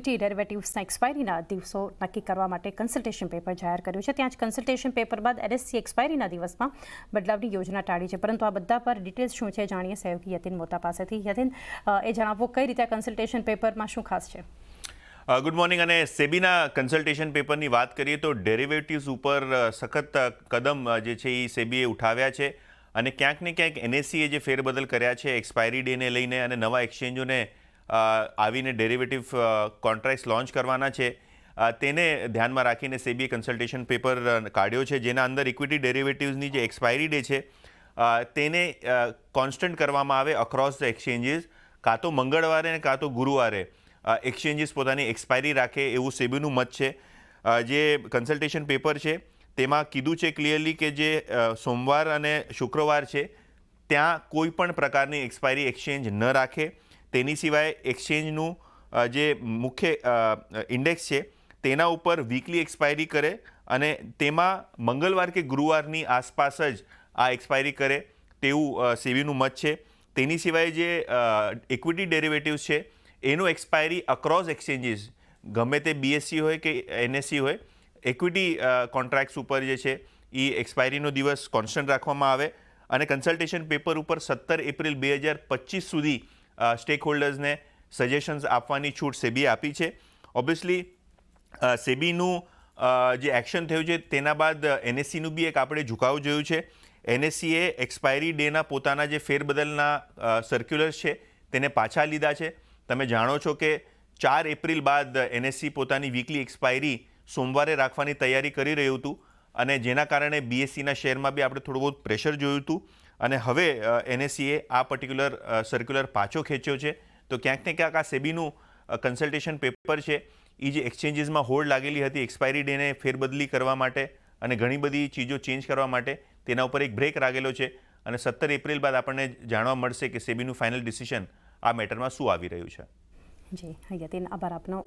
Equity ડેરિવેટિવ્સના એક્સપાયરીના દિવસો નક્કી કરવા માટે કન્સલ્ટેશન પેપર જાહેર કર્યું છે. ત્યાં જ કન્સલ્ટેશન પેપર બાદ NSE એક્સપાયરીના દિવસમાં બદલાવની યોજના ટાળી છે. પરંતુ આ બધા પર ડિટેલ્સ શું છે જાણીએ સહયોગી યતિન મોતા પાસેથી. યતિન, એ જણાવો કઈ રીતે કન્સલ્ટેશન પેપરમાં શું ખાસ છે? Good morning. અને સેબીના કન્સલ્ટેશન પેપરની વાત કરીએ તો ડેરિવેટિવ્સ ઉપર સખત કદમ જે છે એ સેબીએ ઉઠાવ્યા છે અને ક્યાંક ને ક્યાંક NSEએ જે ફેરબદલ કર્યા છે એક્સપાયરી ડેને લઈને અને નવા એક્સચેન્જોને આવીને ડેરિવેટિવ કોન્ટ્રાક્ટ્સ લોન્ચ કરવાના છે તેને ધ્યાનમાં રાખીને સેબીએ કન્સલ્ટેશન પેપર કાઢ્યો છે, જેના અંદર ઇક્વિટી ડેરિવેટિવ્સની જે એક્સપાયરી ડે છે તેને કોન્સ્ટન્ટ કરવામાં આવે અક્રોસ ધ એક્સચેન્જીસ. કાં તો મંગળવારે અને કાં તો ગુરુવારે એક્સચેન્જીસ પોતાની એક્સપાયરી રાખે એવું સેબીનું મત છે. જે કન્સલ્ટેશન પેપર છે તેમાં કીધું છે ક્લિયરલી કે જે સોમવાર અને શુક્રવાર છે ત્યાં કોઈ પણ પ્રકારની એક્સપાયરી એક્સચેન્જ ન રાખે. તેની સિવાય એક્સચેન્જનું જે મુખ્ય ઇન્ડેક્સ છે તેના ઉપર વીકલી એક્સપાયરી કરે અને તેમાં મંગળવાર કે ગુરુવારની આસપાસ જ આ એક્સપાયરી કરે તેવું સેબીનું મત છે. તેની સિવાય જે ઇક્વિટી ડેરિવેટિવ્સ છે એનું એક્સપાયરી અક્રોસ એક્સચેન્જીસ ગમે તે BSE હોય કે NSE હોય ઇક્વિટી કોન્ટ્રાક્ટ્સ ઉપર જે છે એ એક્સપાયરીનો દિવસ કોન્સ્ટન્ટ રાખવામાં આવે અને કન્સલ્ટેશન પેપર ઉપર 17 એપ્રિલ 2025 સુધી સ્ટેક હોલ્ડર્સને સજેશન્સ આપવાની છૂટ સેબીએ આપી છે. ઓબ્વિયસલી સેબીનું જે એક્શન થયું છે તેના બાદ NSEનું બી એક આપણે ઝુકાવ જોયું છે. NSEએ એક્સપાયરી ડેના પોતાના જે ફેરબદલના સર્ક્યુલર્સ છે તેને પાછા લીધા છે. તમે જાણો છો કે 4 એપ્રિલ બાદ NSE પોતાની વીકલી એક્સપાયરી સોમવારે રાખવાની તૈયારી કરી રહ્યું હતું અને જેના કારણે BSEના શેરમાં બી આપણે થોડું બહુ પ્રેશર જોયું હતું અને હવે NSEએ આ પર્ટિક્યુલર સર્ક્યુલર પાછો ખેંચ્યો છે. તો ક્યાંક ને ક્યાંક આ સેબીનું કન્સલ્ટેશન પેપર છે એ જે એક્સચેન્જીસમાં હોલ્ડ લાગેલી હતી એક્સપાયરી ડેને ફેરબદલી કરવા માટે અને ઘણી બધી ચીજો ચેન્જ કરવા માટે તેના ઉપર એક બ્રેક લાગેલો છે અને 17 એપ્રિલ બાદ આપણને જાણવા મળશે કે સેબીનું ફાઇનલ ડિસિઝન આ મેટરમાં શું આવી રહ્યું છે. જી યતિન, આભાર આપનો.